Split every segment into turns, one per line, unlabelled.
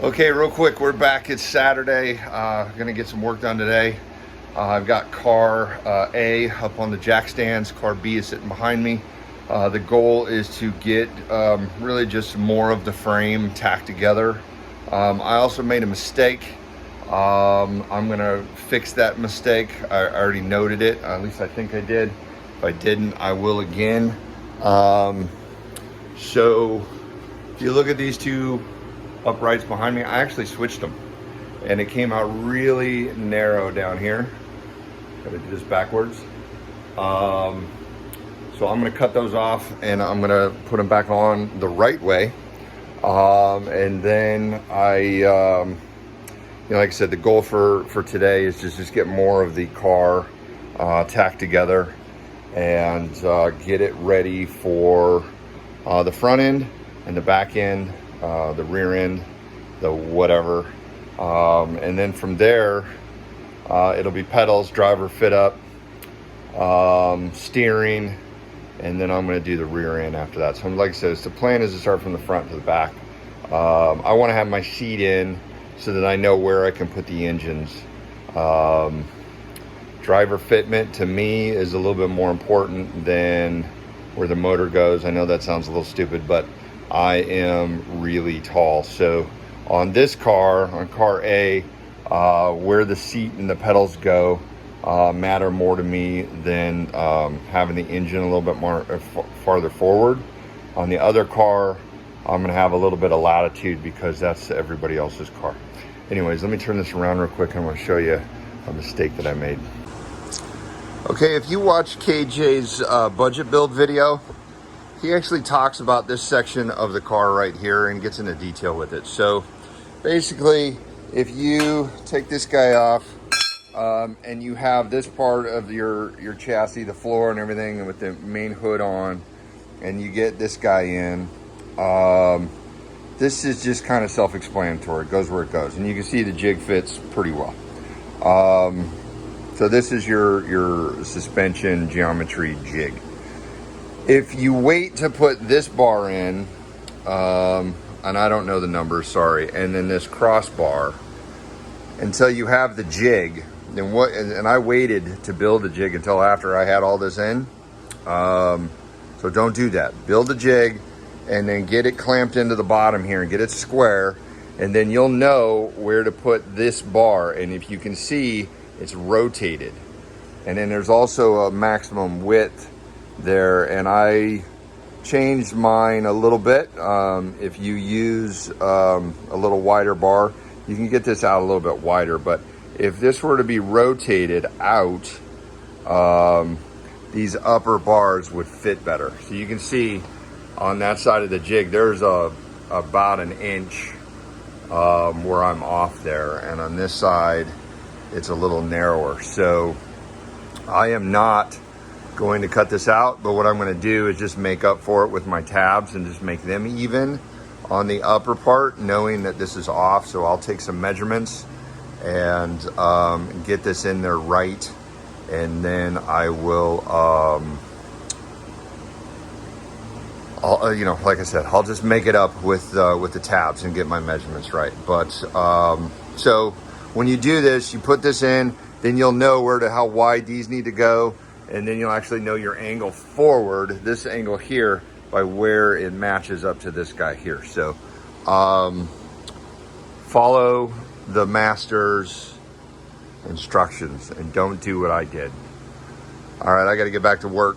Okay, real quick, we're back. It's Saturday. Gonna get some work done today. I've got car A up on the jack stands. Car B is sitting behind me. The goal is to get really just more of the frame tacked together. I also made a mistake. I'm gonna fix that mistake. I already noted it, at least I think I did. If I didn't, I will again. So if you look at these two uprights behind me, I actually switched them and it came out really narrow down here. Gotta do this backwards. So I'm gonna cut those off and I'm gonna put them back on the right way. And then like I said, the goal for today is just get more of the car tacked together and get it ready for the front end and the back end, the rear end, the whatever. And then from there, it'll be pedals, driver fit up, steering, and then I'm going to do the rear end after that. So like I said, the plan is to start from the front to the back. I want to have my seat in so that I know where I can put the engines. Driver fitment to me is a little bit more important than where the motor goes. I know that sounds a little stupid, but I am really tall. So on this car, on car A, where the seat and the pedals go matter more to me than having the engine a little bit more farther forward. On the other car, I'm gonna have a little bit of latitude because that's everybody else's car. Anyways, let me turn this around real quick. I'm gonna show you a mistake that I made. Okay, if you watch KJ's budget build video, he actually talks about this section of the car right here and gets into detail with it. So basically, if you take this guy off and you have this part of your chassis, the floor and everything, and with the main hood on, and you get this guy in, this is just kind of self-explanatory. It goes where it goes, and you can see the jig fits pretty well. So this is your suspension geometry jig. If you wait to put this bar in, and I don't know the numbers, sorry, and then this crossbar until you have the jig, then what? And I waited to build the jig until after I had all this in. So don't do that. Build the jig and then get it clamped into the bottom here and get it square, and then you'll know where to put this bar. And if you can see, it's rotated, and then there's also a maximum width there, and I changed mine a little bit. If you use a little wider bar, you can get this out a little bit wider, but if this were to be rotated out, these upper bars would fit better. So you can see on that side of the jig, there's about an inch where I'm off there, and on this side it's a little narrower. So I am not going to cut this out, but what I'm going to do is just make up for it with my tabs and just make them even on the upper part, knowing that this is off. So I'll take some measurements and get this in there right, and then I will I'll, like I said, I'll just make it up with the tabs and get my measurements right. But so when you do this, you put this in, then you'll know how wide these need to go, and then you'll actually know your angle forward, this angle here, by where it matches up to this guy here. So follow the master's instructions and don't do what I did. All right, I got to get back to work.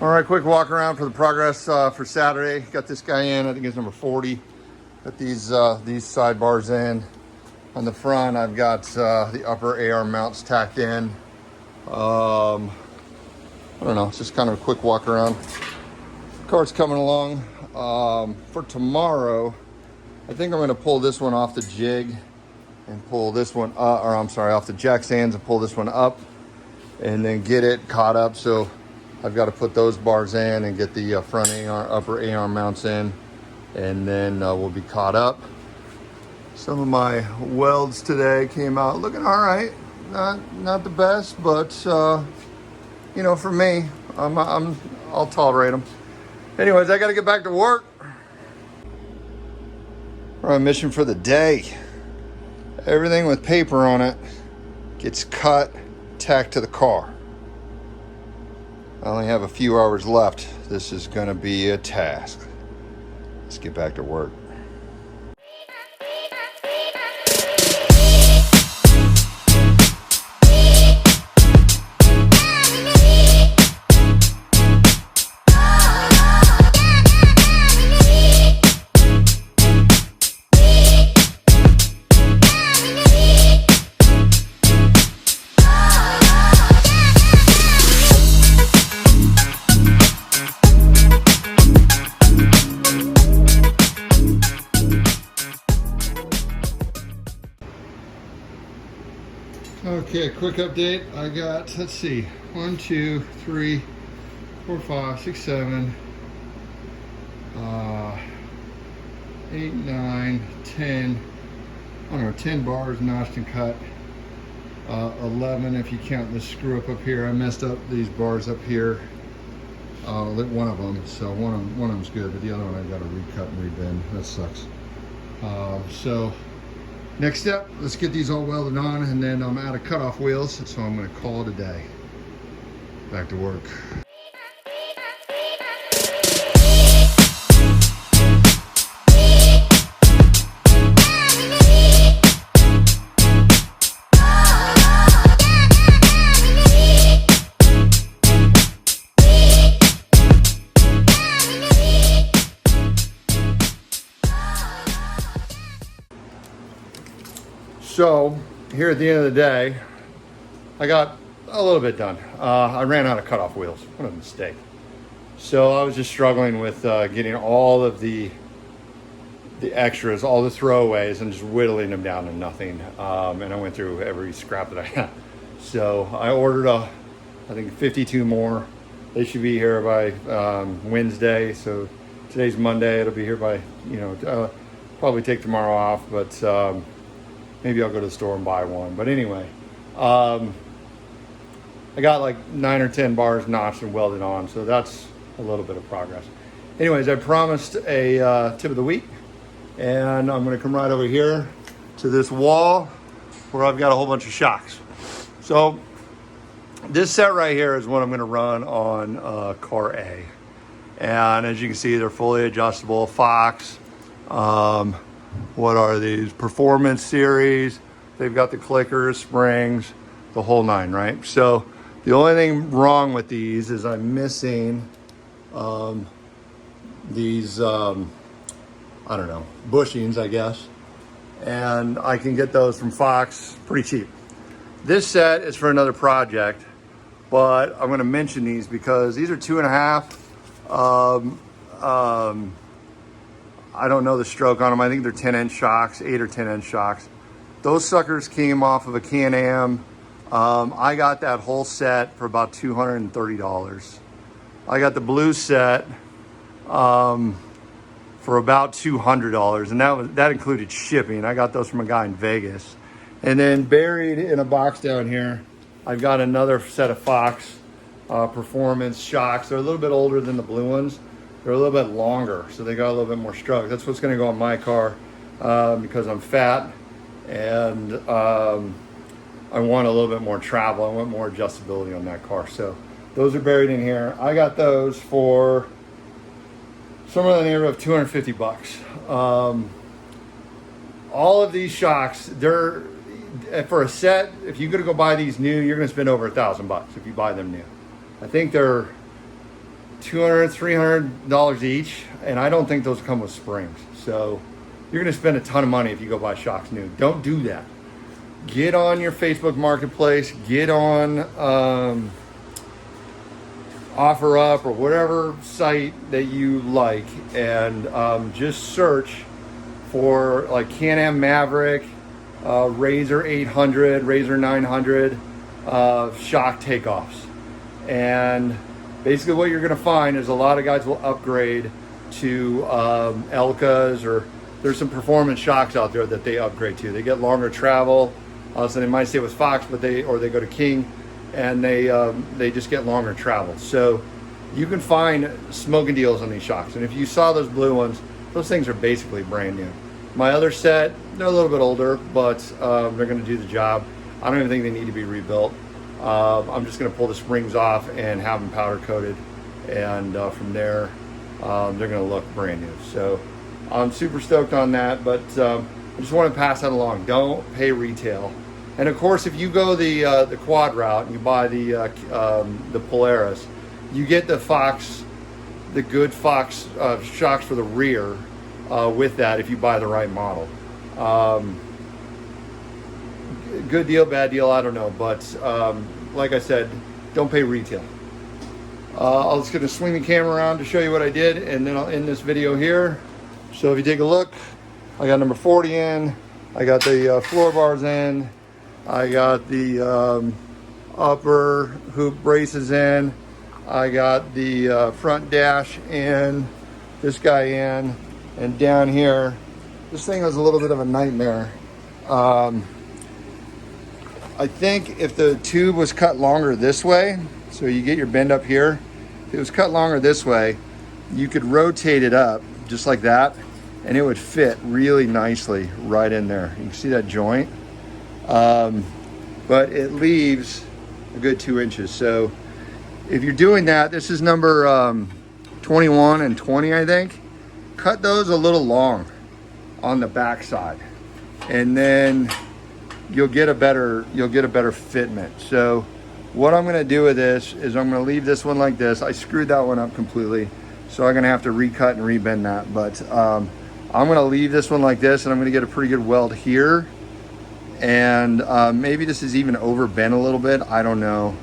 All right, quick walk around for the progress for Saturday. Got this guy in, I think it's number 40. Got these sidebars in. On the front, I've got the upper AR mounts tacked in. I don't know, it's just kind of a quick walk around. Car's coming along. For tomorrow, I think I'm gonna pull this one off the jig and pull this one up, or I'm sorry, off the jack stands and pull this one up and then get it caught up. So I've got to put those bars in and get the front AR, upper AR mounts in, and then we'll be caught up. Some of my welds today came out looking all right. Not the best, but you know, for me, I'll tolerate them. Anyways, I got to get back to work. We're on a mission for the day. Everything with paper on it gets cut, tacked to the car. I only have a few hours left. This is going to be a task. Let's get back to work. Okay, quick update. I got, let's see, 1, 2, 3, 4, 5, 6, 7, 8, 9, 10, I don't know, 10 bars notched and cut. 11 if you count the screw up here. I messed up these bars up here. One of them, so one of them's good, but the other one I've got to recut and rebend. That sucks. So next step, let's get these all welded on, and then I'm out of cutoff wheels, so I'm going to call it a day. Back to work. So here at the end of the day, I got a little bit done. I ran out of cutoff wheels. What a mistake. So I was just struggling with getting all of the extras, all the throwaways, and just whittling them down to nothing. And I went through every scrap that I had. So I ordered I think 52 more. They should be here by Wednesday. So today's Monday. It'll be here by, probably take tomorrow off, but maybe I'll go to the store and buy one. But anyway, I got like 9 or 10 bars notched and welded on, so that's a little bit of progress. Anyways, I promised a tip of the week, and I'm going to come right over here to this wall where I've got a whole bunch of shocks. So this set right here is what I'm going to run on car A, and as you can see, they're fully adjustable Fox. What are these? Performance series. They've got the clickers, springs, the whole nine, right? So the only thing wrong with these is I'm missing these, I don't know, bushings, I guess. And I can get those from Fox pretty cheap. This set is for another project, but I'm gonna mention these because these are 2.5. I don't know the stroke on them. I think they're 10-inch shocks, 8 or 10-inch shocks. Those suckers came off of a Can-Am. I got that whole set for about $230. I got the blue set for about $200, and that included shipping. I got those from a guy in Vegas. And then buried in a box down here, I've got another set of Fox performance shocks. They're a little bit older than the blue ones. They're a little bit longer, so they got a little bit more stroke. That's what's gonna go on my car because I'm fat and I want a little bit more travel. I want more adjustability on that car. So those are buried in here. I got those for somewhere in the neighborhood of 250 bucks. All of these shocks, they're for a set. If you're gonna go buy these new, you're gonna spend over $1,000 if you buy them new. I think they're $200, $300 each, and I don't think those come with springs. So you're going to spend a ton of money if you go buy shocks new. Don't do that. Get on your Facebook Marketplace, get on OfferUp or whatever site that you like, and just search for like Can-Am Maverick, Razor 800, Razor 900 shock takeoffs. And basically what you're going to find is a lot of guys will upgrade to Elkas, or there's some performance shocks out there that they upgrade to. They get longer travel. So they might stay with Fox, but they go to King, and they just get longer travel. So you can find smoking deals on these shocks. And if you saw those blue ones, those things are basically brand new. My other set, they're a little bit older, but they're going to do the job. I don't even think they need to be rebuilt. I'm just going to pull the springs off and have them powder coated, and from there they're going to look brand new. So I'm super stoked on that, but I just want to pass that along. Don't pay retail. And of course, if you go the quad route and you buy the Polaris, you get the Fox, the good Fox shocks for the rear with that if you buy the right model. Good deal, bad deal, I don't know, but like I said, don't pay retail. I'm just going to swing the camera around to show you what I did, and then I'll end this video here. So if you take a look, I got number 40 in, I got the floor bars in, I got the upper hoop braces in, I got the front dash in, this guy in, and down here, this thing was a little bit of a nightmare. I think if the tube was cut longer this way, so you get your bend up here, if it was cut longer this way, you could rotate it up just like that, and it would fit really nicely right in there. You can see that joint, but it leaves a good 2 inches. So if you're doing that, this is number 21 and 20, I think. Cut those a little long on the back side, and then you'll get a better fitment. So what I'm going to do with this is I'm going to leave this one like this. I screwed that one up completely, so I'm going to have to recut and rebend that, but I'm going to leave this one like this, and I'm going to get a pretty good weld here, and maybe this is even over bent a little bit, I don't know,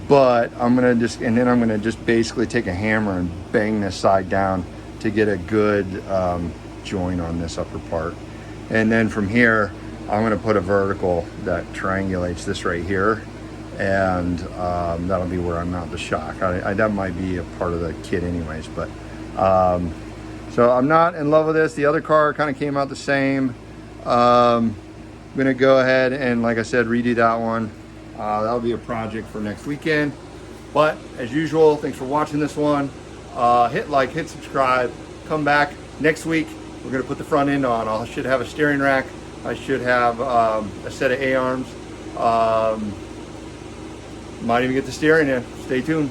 but I'm going to just basically take a hammer and bang this side down to get a good joint on this upper part. And then from here, I'm going to put a vertical that triangulates this right here, and that'll be where I mount the shock. That might be a part of the kit anyways, but so I'm not in love with this. The other car kind of came out the same. I'm going to go ahead and, like I said, redo that one. That'll be a project for next weekend. But as usual, thanks for watching this one. Hit like, hit subscribe, come back next week. We're going to put the front end on. I should have a steering rack. I should have a set of A-arms. Might even get the steering in. Stay tuned.